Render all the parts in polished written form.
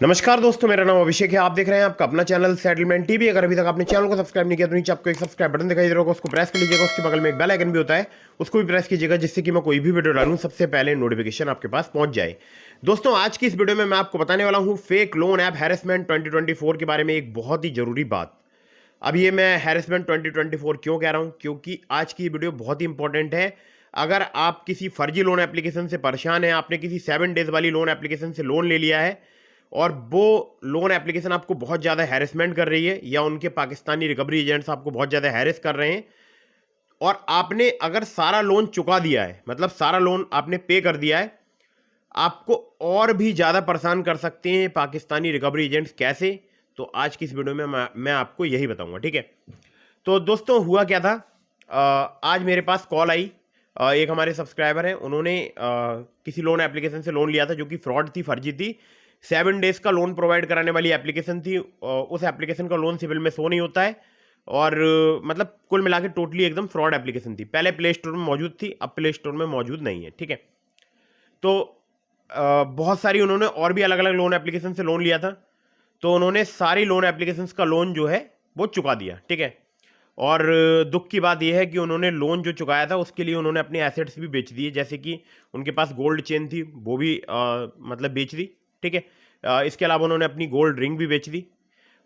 नमस्कार दोस्तों, मेरा नाम अभिषेक है। आप देख रहे हैं आपका अपना चैनल सेटलमेंट टीवी। अगर अभी तक आपने चैनल को सब्सक्राइब नहीं किया तो नीचे आपको एक सब्सक्राइब बटन दिखाई दे रहा होगा, उसको प्रेस कर लीजिएगा। उसके बगल में एक बेल आइकन भी होता है, उसको भी प्रेस कीजिएगा, जिससे कि मैं कोई भी वीडियो डालूं सबसे पहले नोटिफिकेशन आपके पास पहुंच जाए। दोस्तों, आज की इस वीडियो में मैं आपको बताने वाला हूं फेक लोन ऐप हैरेसमेंट 2024 के बारे में एक बहुत ही जरूरी बात। अब ये मैं हैरेसमेंट 2024 क्यों कह रहा हूं, क्योंकि आज की वीडियो बहुत ही इंपॉर्टेंट है। अगर आप किसी फर्जी लोन एप्लीकेशन से परेशान हैं, आपने किसी 7 डेज वाली लोन एप्लीकेशन से लोन ले लिया है और वो लोन एप्लीकेशन आपको बहुत ज़्यादा हैरेसमेंट कर रही है, या उनके पाकिस्तानी रिकवरी एजेंट्स आपको बहुत ज़्यादा हैरेस कर रहे हैं, और आपने अगर सारा लोन चुका दिया है, मतलब सारा लोन आपने पे कर दिया है, आपको और भी ज़्यादा परेशान कर सकते हैं पाकिस्तानी रिकवरी एजेंट्स। कैसे? तो आज की इस वीडियो में मैं आपको यही बताऊंगा, ठीक है। तो दोस्तों, हुआ क्या था, आज मेरे पास कॉल आई। एक हमारे सब्सक्राइबर हैं, उन्होंने किसी लोन एप्लीकेशन से लोन लिया था जो कि फ्रॉड थी, फर्जी थी। 7 डेज का लोन प्रोवाइड कराने वाली एप्लीकेशन थी। उस एप्लीकेशन का लोन सिविल में शो नहीं होता है, और मतलब कुल मिला के टोटली एकदम फ्रॉड एप्लीकेशन थी। पहले प्ले स्टोर में मौजूद थी, अब प्ले स्टोर में मौजूद नहीं है, ठीक है। तो बहुत सारी उन्होंने और भी अलग अलग लोन एप्लीकेशन से लोन लिया था, तो उन्होंने सारी लोन एप्लीकेशंस का लोन जो है वो चुका दिया, ठीक है। और दुख की बात यह है कि उन्होंने लोन जो चुकाया था उसके लिए उन्होंने अपने एसेट्स भी बेच दिए, जैसे कि उनके पास गोल्ड चेन थी वो भी मतलब बेच दी, ठीक है। इसके अलावा उन्होंने अपनी गोल्ड रिंग भी बेच दी,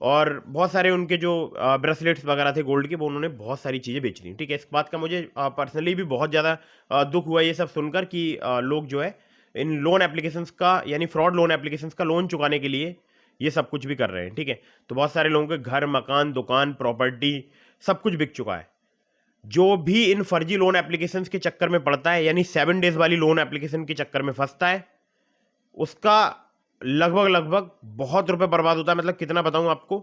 और बहुत सारे उनके जो ब्रेसलेट्स वगैरह थे गोल्ड के, वो उन्होंने बहुत सारी चीज़ें बेच दी, ठीक है। इस बात का मुझे पर्सनली भी बहुत ज़्यादा दुख हुआ ये सब सुनकर कि लोग जो है इन लोन एप्लीकेशंस का, यानी फ्रॉड लोन एप्लीकेशंस का लोन चुकाने के लिए ये सब कुछ भी कर रहे हैं, ठीक है। तो बहुत सारे लोगों के घर, मकान, दुकान, प्रॉपर्टी सब कुछ बिक चुका है। जो भी इन फर्जी लोन एप्लीकेशंस के चक्कर में पड़ता है, यानी 7 डेज वाली लोन एप्लीकेशन के चक्कर में फंसता है, उसका लगभग लगभग बहुत रुपए बर्बाद होता है। मतलब कितना बताऊं आपको,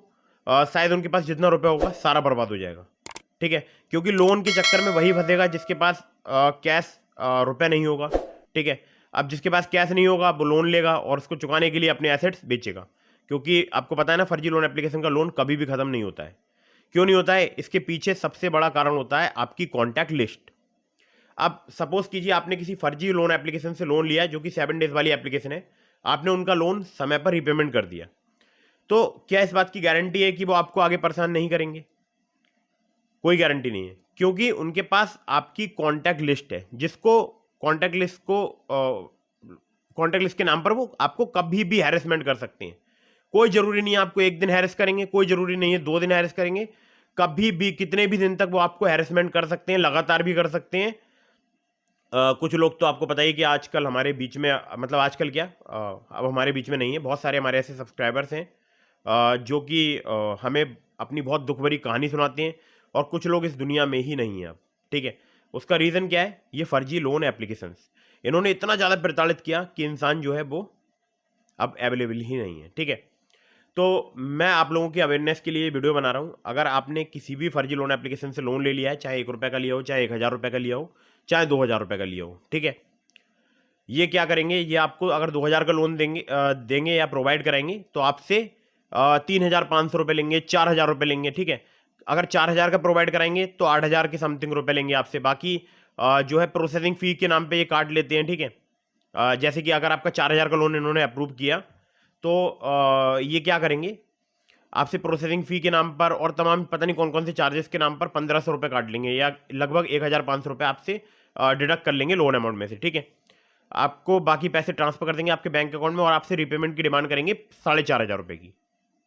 शायद उनके पास जितना रुपए होगा सारा बर्बाद हो जाएगा, ठीक है। क्योंकि लोन के चक्कर में वही फंसेगा जिसके पास कैश रुपए नहीं होगा, ठीक है। अब जिसके पास कैश नहीं होगा वो लोन लेगा और उसको चुकाने के लिए अपने एसेट्स बेचेगा, क्योंकि आपको पता है ना, फर्जी लोन एप्लीकेशन का लोन कभी भी खत्म नहीं होता है। क्यों नहीं होता है? इसके पीछे सबसे बड़ा कारण होता है आपकी कॉन्टैक्ट लिस्ट। अब सपोज कीजिए आपने किसी फर्जी लोन एप्लीकेशन से लोन लिया है जो कि 7 डेज वाली एप्लीकेशन है, आपने उनका लोन समय पर रिपेमेंट कर दिया, तो क्या इस बात की गारंटी है कि वो आपको आगे परेशान नहीं करेंगे? कोई गारंटी नहीं है, क्योंकि उनके पास आपकी कॉन्टैक्ट लिस्ट है, जिसको कॉन्टैक्ट लिस्ट को कॉन्टैक्ट लिस्ट के नाम पर वो आपको कभी भी हैरेसमेंट कर सकते हैं। कोई जरूरी नहीं है आपको एक दिन हैरेस करेंगे, कोई जरूरी नहीं है 2 दिन हैरेस करेंगे, कभी भी कितने भी दिन तक वो आपको हैरेसमेंट कर सकते हैं, लगातार भी कर सकते हैं। कुछ लोग तो आपको पता ही कि आजकल हमारे बीच में, मतलब आजकल क्या, अब हमारे बीच में नहीं है, बहुत सारे हमारे ऐसे सब्सक्राइबर्स हैं जो कि हमें अपनी बहुत दुख भरी कहानी सुनाते हैं, और कुछ लोग इस दुनिया में ही नहीं है अब, ठीक है। उसका रीज़न क्या है? ये फर्जी लोन एप्लीकेशंस, इन्होंने इतना ज़्यादा प्रताड़ित किया कि इंसान जो है वो अब अवेलेबल ही नहीं है, ठीक है। तो मैं आप लोगों की अवेयरनेस के लिए वीडियो बना रहा हूँ। अगर आपने किसी भी फर्जी लोन एप्लीकेशन से लोन ले लिया है, चाहे 1 रुपये का लिया हो, चाहे 1000 रुपये का लिया हो, चाहे 2000 रुपये का लिया हो, ठीक है। ये क्या करेंगे, ये आपको अगर 2000 का लोन देंगे या प्रोवाइड कराएंगे, तो आपसे 3500 रुपये लेंगे, 4000 रुपये लेंगे, ठीक है। अगर 4000 का प्रोवाइड कराएंगे तो 8000 के समथिंग रुपये लेंगे आपसे। बाकी जो है प्रोसेसिंग फ़ी के नाम पे ये काट लेते हैं, ठीक है। जैसे कि अगर आपका 4000 का लोन इन्होंने अप्रूव किया, तो ये क्या करेंगे, आपसे प्रोसेसिंग फ़ी के नाम पर और तमाम पता नहीं कौन कौन से चार्जेस के नाम पर 1500 रुपये काट लेंगे, या लगभग 1500 रुपये आपसे डिडक्ट कर लेंगे लोन अमाउंट में से, ठीक है। आपको बाकी पैसे ट्रांसफर कर देंगे आपके बैंक अकाउंट में, और आपसे रीपेमेंट की डिमांड करेंगे 4500 रुपये की,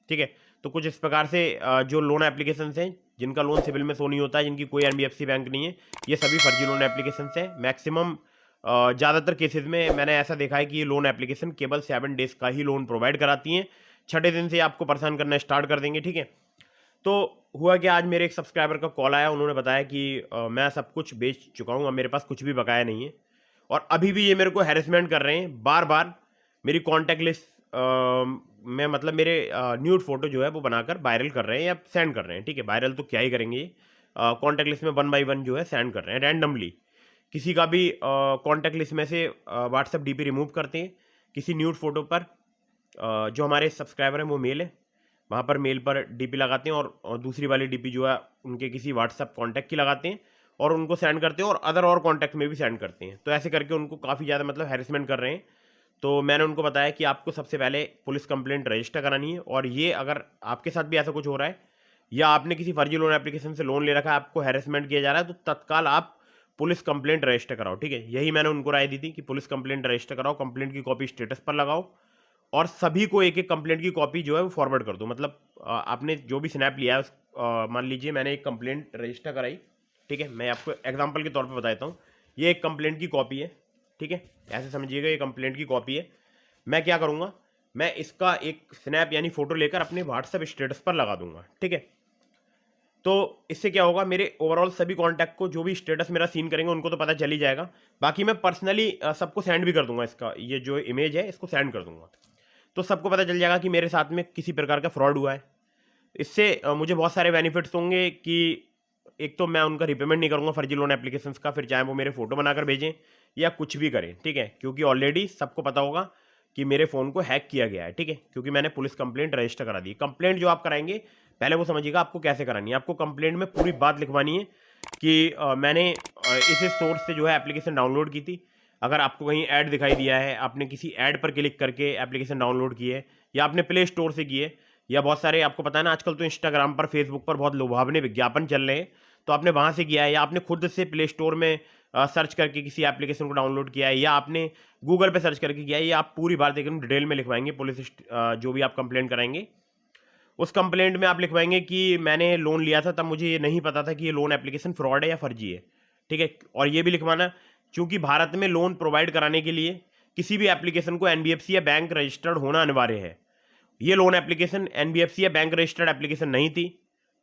ठीक है। तो कुछ इस प्रकार से जो लोन एप्लीकेशंस हैं, जिनका लोन सिविल में शो नहीं होता है, जिनकी कोई एनबीएफसी बैंक नहीं है, ये सभी फर्जी लोन एप्लीकेशंस हैं। मैक्सिमम ज़्यादातर केसेस में मैंने ऐसा देखा है कि ये लोन एप्लीकेशन केवल 7 डेज का ही लोन प्रोवाइड कराती हैं, 6ठे दिन से आपको परेशान करना स्टार्ट कर देंगे, ठीक है। तो हुआ कि आज मेरे एक सब्सक्राइबर का कॉल आया, उन्होंने बताया कि मैं सब कुछ बेच चुका हूँ, अब मेरे पास कुछ भी बकाया नहीं है, और अभी भी ये मेरे को हैरेसमेंट कर रहे हैं, बार बार मेरी कॉन्टैक्ट लिस्ट में, मतलब मेरे न्यूड फोटो जो है वो बनाकर वायरल कर रहे हैं या सेंड कर रहे हैं, ठीक है। वायरल तो क्या ही करेंगे, कॉन्टैक्ट लिस्ट में 1 बाई 1 जो है सेंड कर रहे हैं रैंडमली। किसी का भी कॉन्टैक्ट लिस्ट में से व्हाट्सएप डीपी रिमूव करते हैं, किसी न्यूड फोटो पर जो हमारे सब्सक्राइबर हैं वो मेल है, वहाँ पर मेल पर डीपी लगाते हैं, और दूसरी वाली डीपी जो है उनके किसी व्हाट्सएप कॉन्टैक्ट की लगाते हैं और उनको सेंड करते हैं, और अदर और कॉन्टैक्ट में भी सेंड करते हैं। तो ऐसे करके उनको काफ़ी ज़्यादा मतलब हैरेसमेंट कर रहे हैं। तो मैंने उनको बताया कि आपको सबसे पहले पुलिस कंप्लेंट रजिस्टर करानी है, और ये अगर आपके साथ भी ऐसा कुछ हो रहा है या आपने किसी फर्जी लोन एप्लीकेशन से लोन ले रखा है, आपको हैरेसमेंट किया जा रहा है, तो तत्काल आप पुलिस कंप्लेंट रजिस्टर कराओ। ठीक है, यही मैंने उनको राय दी थी कि पुलिस कंप्लेंट रजिस्टर कराओ, कंप्लेंट की कॉपी स्टेटस पर लगाओ, और सभी को एक एक कंप्लेंट की कॉपी जो है वो फॉरवर्ड कर दो। मतलब आपने जो भी स्नैप लिया है मान लीजिए मैंने एक कंप्लेंट रजिस्टर कराई, ठीक है, मैं आपको एग्जांपल के तौर पे बताता हूँ। ये एक कंप्लेंट की कॉपी है, ठीक है, ऐसे समझिएगा, ये कंप्लेंट की कॉपी है। मैं क्या करूँगा, मैं इसका एक स्नैप यानी फोटो लेकर अपने व्हाट्सएप स्टेटस पर लगा दूंगा। ठीक है, तो इससे क्या होगा, मेरे ओवरऑल सभी कॉन्टैक्ट को जो भी स्टेटस मेरा सीन करेंगे उनको तो पता चल ही जाएगा। बाकी मैं पर्सनली सबको सेंड भी कर दूंगा, इसका ये जो इमेज है इसको सेंड कर दूंगा, तो सबको पता चल जाएगा कि मेरे साथ में किसी प्रकार का फ्रॉड हुआ है। इससे मुझे बहुत सारे बेनिफिट्स होंगे कि एक तो मैं उनका रिपेमेंट नहीं करूंगा फर्जी लोन एप्लीकेशंस का, फिर चाहे वो मेरे फोटो बनाकर भेजें या कुछ भी करें। ठीक है, क्योंकि ऑलरेडी सबको पता होगा कि मेरे फ़ोन को हैक किया गया है। ठीक है, क्योंकि मैंने पुलिस कंप्लेंट रजिस्टर करा दी। कंप्लेंट जो आप कराएंगे पहले वो समझिएगा आपको कैसे करानी है। आपको कंप्लेंट में पूरी बात लिखवानी है कि मैंने इस सोर्स से जो है एप्लीकेशन डाउनलोड की थी। अगर आपको कहीं ऐड दिखाई दिया है, आपने किसी ऐड पर क्लिक करके एप्लीकेशन डाउनलोड की है, या आपने प्ले स्टोर से की है, या बहुत सारे आपको पता है ना आजकल तो इंस्टाग्राम पर, फेसबुक पर बहुत लुभावने विज्ञापन चल रहे हैं, तो आपने वहाँ से किया है, या आपने खुद से प्ले स्टोर में सर्च करके किसी एप्लीकेशन को डाउनलोड किया है, या आपने गूगल पे सर्च करके किया है, ये आप पूरी बात एकदम डिटेल में लिखवाएंगे। पुलिस जो भी आप कंप्लेंट कराएंगे उस कंप्लेंट में आप लिखवाएंगे कि मैंने लोन लिया था, तब मुझे ये नहीं पता था कि ये लोन एप्लीकेशन फ्रॉड है या फर्जी है। ठीक है, और ये भी लिखवाना क्योंकि भारत में लोन प्रोवाइड कराने के लिए किसी भी एप्लीकेशन को एनबीएफसी या बैंक रजिस्टर्ड होना अनिवार्य है। ये लोन एप्लीकेशन एनबीएफसी या बैंक रजिस्टर्ड एप्लीकेशन नहीं थी।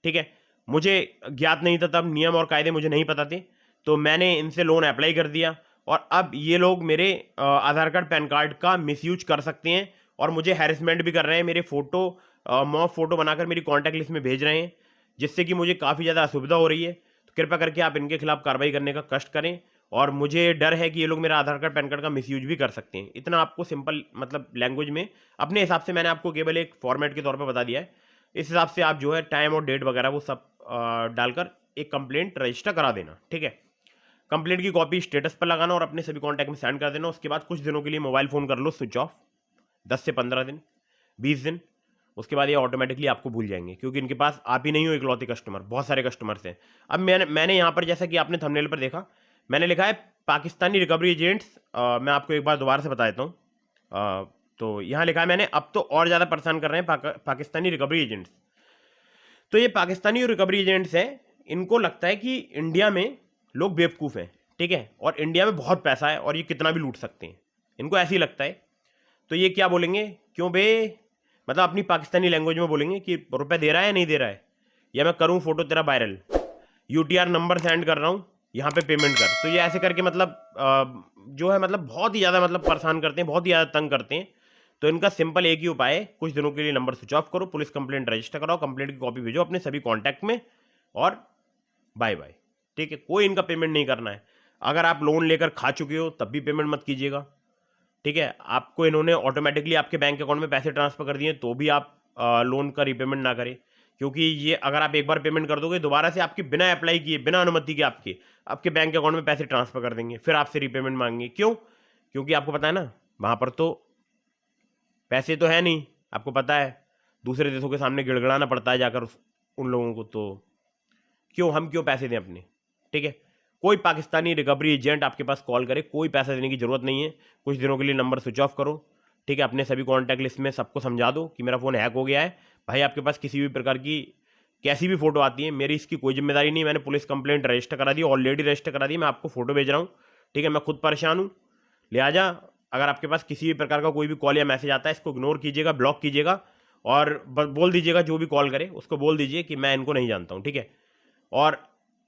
ठीक है, मुझे ज्ञात नहीं था, तब नियम और कायदे मुझे नहीं पता थे, तो मैंने इनसे लोन अप्लाई कर दिया, और अब ये लोग मेरे आधार कार्ड पैन कार्ड का मिसयूज कर सकते हैं, और मुझे हैरेसमेंट भी कर रहे हैं। मेरे फोटो मॉब फोटो बनाकर मेरी कॉन्टैक्ट लिस्ट में भेज रहे हैं, जिससे कि मुझे काफ़ी ज़्यादा असुविधा हो रही है। तो कृपया करके आप इनके खिलाफ कार्रवाई करने का कष्ट करें, और मुझे डर है कि ये लोग मेरा आधार कार्ड पैन कार्ड का मिसयूज भी कर सकते हैं। इतना आपको सिंपल मतलब लैंग्वेज में अपने हिसाब से मैंने आपको केवल एक फॉर्मेट के तौर पर बता दिया है। इस हिसाब से आप जो है टाइम और डेट वगैरह वो सब डालकर एक कंप्लेंट रजिस्टर करा देना। ठीक है, कंप्लेंट की कॉपी स्टेटस पर लगाना और अपने सभी कॉन्टैक्ट में सेंड कर देना। उसके बाद कुछ दिनों के लिए मोबाइल फ़ोन कर लो स्विच ऑफ, 10 से 15 दिन, 20 दिन। उसके बाद ये ऑटोमेटिकली आपको भूल जाएंगे, क्योंकि इनके पास आप ही नहीं हो इकलौते कस्टमर, बहुत सारे कस्टमर्स हैं। अब मैंने यहाँ पर, जैसा कि आपने थंबनेल पर देखा, मैंने लिखा है पाकिस्तानी रिकवरी एजेंट्स। मैं आपको एक बार दोबारा से बता देता हूँ। तो यहाँ लिखा है मैंने, अब तो और ज़्यादा परेशान कर रहे हैं पाकिस्तानी रिकवरी एजेंट्स। तो ये पाकिस्तानी रिकवरी एजेंट्स हैं, इनको लगता है कि इंडिया में लोग बेवकूफ़ हैं। ठीक है, और इंडिया में बहुत पैसा है और ये कितना भी लूट सकते हैं, इनको ऐसे ही लगता है। तो ये क्या बोलेंगे, क्यों बे, मतलब अपनी पाकिस्तानी लैंग्वेज में बोलेंगे कि रुपए दे रहा है या नहीं दे रहा है, या मैं करूँ फोटो तेरा वायरल, यूटीआर नंबर सेंड कर रहा हूँ, यहाँ पे पेमेंट कर। तो ये ऐसे करके मतलब जो है मतलब बहुत ही ज़्यादा मतलब परेशान करते हैं, बहुत ही ज़्यादा तंग करते हैं। तो इनका सिंपल एक ही उपाय है, कुछ दिनों के लिए नंबर स्विच ऑफ करो, पुलिस कंप्लेंट रजिस्टर कराओ, कंप्लेंट की कॉपी भेजो अपने सभी कॉन्टैक्ट में, और बाय बाय। ठीक है, कोई इनका पेमेंट नहीं करना है। अगर आप लोन लेकर खा चुके हो तब भी पेमेंट मत कीजिएगा। ठीक है, आपको इन्होंने ऑटोमेटिकली आपके बैंक अकाउंट में पैसे ट्रांसफर कर दिए तो भी आप लोन का रीपेमेंट ना करें, क्योंकि ये अगर आप एक बार पेमेंट कर दोगे, दोबारा से आपके बिना अप्लाई किए, बिना अनुमति के आपके बैंक अकाउंट में पैसे ट्रांसफर कर देंगे, फिर आपसे रीपेमेंट मांगेंगे। क्यों? क्योंकि आपको पता है ना, वहाँ पर तो पैसे तो है नहीं, आपको पता है, दूसरे देशों के सामने गिड़गिड़ाना पड़ता है जाकर उन लोगों को, तो क्यों पैसे दें अपने। ठीक है, कोई पाकिस्तानी रिकवरी एजेंट आपके पास कॉल करे, कोई पैसा देने की जरूरत नहीं है। कुछ दिनों के लिए नंबर स्विच ऑफ करो। ठीक है, अपने सभी कॉन्टैक्ट लिस्ट में सबको समझा दो कि मेरा फ़ोन हैक हो गया है, भाई आपके पास किसी भी प्रकार की कैसी भी फोटो आती है, मेरी इसकी कोई जिम्मेदारी नहीं। मैंने पुलिस कंप्लेंट रजिस्टर करा दी, ऑलरेडी रजिस्टर करा दी, मैं आपको फोटो भेज रहा हूँ। ठीक है, मैं खुद परेशान हूँ, लिहाजा अगर आपके पास किसी भी प्रकार का कोई भी कॉल या मैसेज आता है, इसको इग्नोर कीजिएगा, ब्लॉक कीजिएगा, और बोल दीजिएगा जो भी कॉल करे उसको बोल दीजिए कि मैं इनको नहीं जानता हूँ। ठीक है, और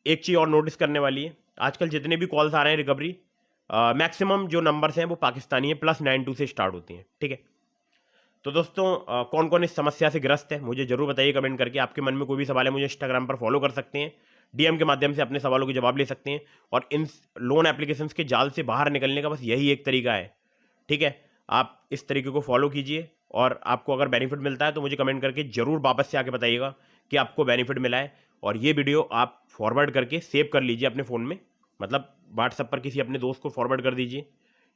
एक चीज़ और नोटिस करने वाली है, आजकल जितने भी कॉल्स आ रहे हैं रिकवरी, मैक्सिमम जो नंबर्स हैं वो पाकिस्तानी है, +92 से स्टार्ट होती हैं। ठीक है, तो दोस्तों कौन कौन इस समस्या से ग्रस्त है मुझे जरूर बताइए कमेंट करके। आपके मन में कोई भी सवाल है मुझे इंस्टाग्राम पर फॉलो कर सकते हैं, डीएम के माध्यम से अपने सवालों के जवाब ले सकते हैं। और इन लोन एप्लीकेशंस के जाल से बाहर निकलने का बस यही एक तरीका है। ठीक है, आप इस तरीके को फॉलो कीजिए, और आपको अगर बेनिफिट मिलता है तो मुझे कमेंट करके जरूर वापस से आके बताइएगा कि आपको बेनिफिट मिला है। और ये वीडियो आप फॉरवर्ड करके सेव कर लीजिए अपने फ़ोन में, मतलब व्हाट्सएप पर किसी अपने दोस्त को फॉरवर्ड कर दीजिए।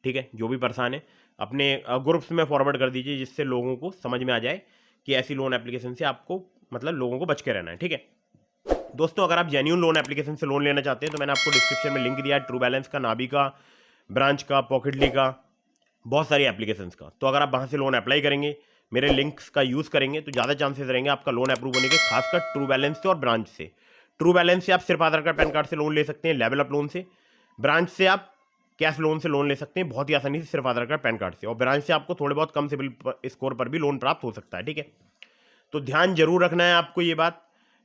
ठीक है, जो भी परेशान है, अपने ग्रुप्स में फॉरवर्ड कर दीजिए, जिससे लोगों को समझ में आ जाए कि ऐसी लोन एप्लीकेशन से आपको मतलब लोगों को बच के रहना है। ठीक है दोस्तों, अगर आप जेन्युइन लोन एप्लीकेशन से लोन लेना चाहते हैं तो मैंने आपको डिस्क्रिप्शन में लिंक दिया है ट्रू बैलेंस का, नाबी का, ब्रांच का, पॉकेटली का, बहुत सारी एप्लीकेशंस का। तो अगर आप वहाँ से लोन अप्लाई करेंगे, मेरे लिंक्स का यूज़ करेंगे, तो ज़्यादा चांसेस रहेंगे आपका लोन अप्रूव होने के, खासकर ट्रू बैलेंस से और ब्रांच से। ट्रू बैलेंस से आप सिर्फ आधार कार्ड पैन कार्ड से लोन ले सकते हैं, लेवल अप लोन से। ब्रांच से आप कैश लोन से लोन ले सकते हैं बहुत ही आसानी से, सिर्फ आधार कार्ड पैन कार्ड से। और ब्रांच से आपको थोड़े बहुत कम सिबिल स्कोर पर भी लोन प्राप्त हो सकता है। ठीक है, तो ध्यान जरूर रखना है आपको ये बात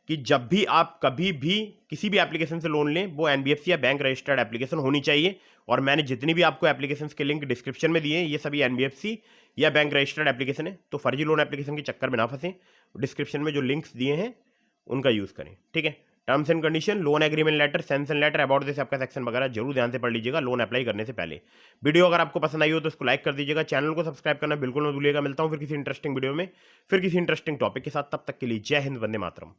कि जब भी आप कभी भी किसी भी एप्लीकेशन से लोन लें, वो एनबीएफसी या बैंक रजिस्टर्ड एप्लीकेशन होनी चाहिए। और मैंने जितनी भी आपको एप्लीकेशंस के लिंक डिस्क्रिप्शन में दिए हैं, ये सभी एनबीएफसी या बैंक रजिस्टर्ड एप्लीकेशन है। तो फर्जी लोन एप्लीकेशन के चक्कर में ना फंसें, डिस्क्रिप्शन में जो लिंक्स दिए हैं उनका यूज़ करें। ठीक है, terms and condition, loan agreement letter, sanction letter, about this आपका सेक्शन वगैरह जरूर ध्यान से पढ़ लीजिएगा लोन अप्लाई करने से पहले। वीडियो अगर आपको पसंद आई हो तो इसको लाइक कर दीजिएगा, चैनल को सब्सक्राइब करना बिल्कुल ना भूलिएगा। मिलता हूं फिर किसी इंटरेस्टिंग वीडियो में, फिर किसी इंटरेस्टिंग टॉपिक के साथ। तब तक के लिए जय हिंद, वंदे मातरम।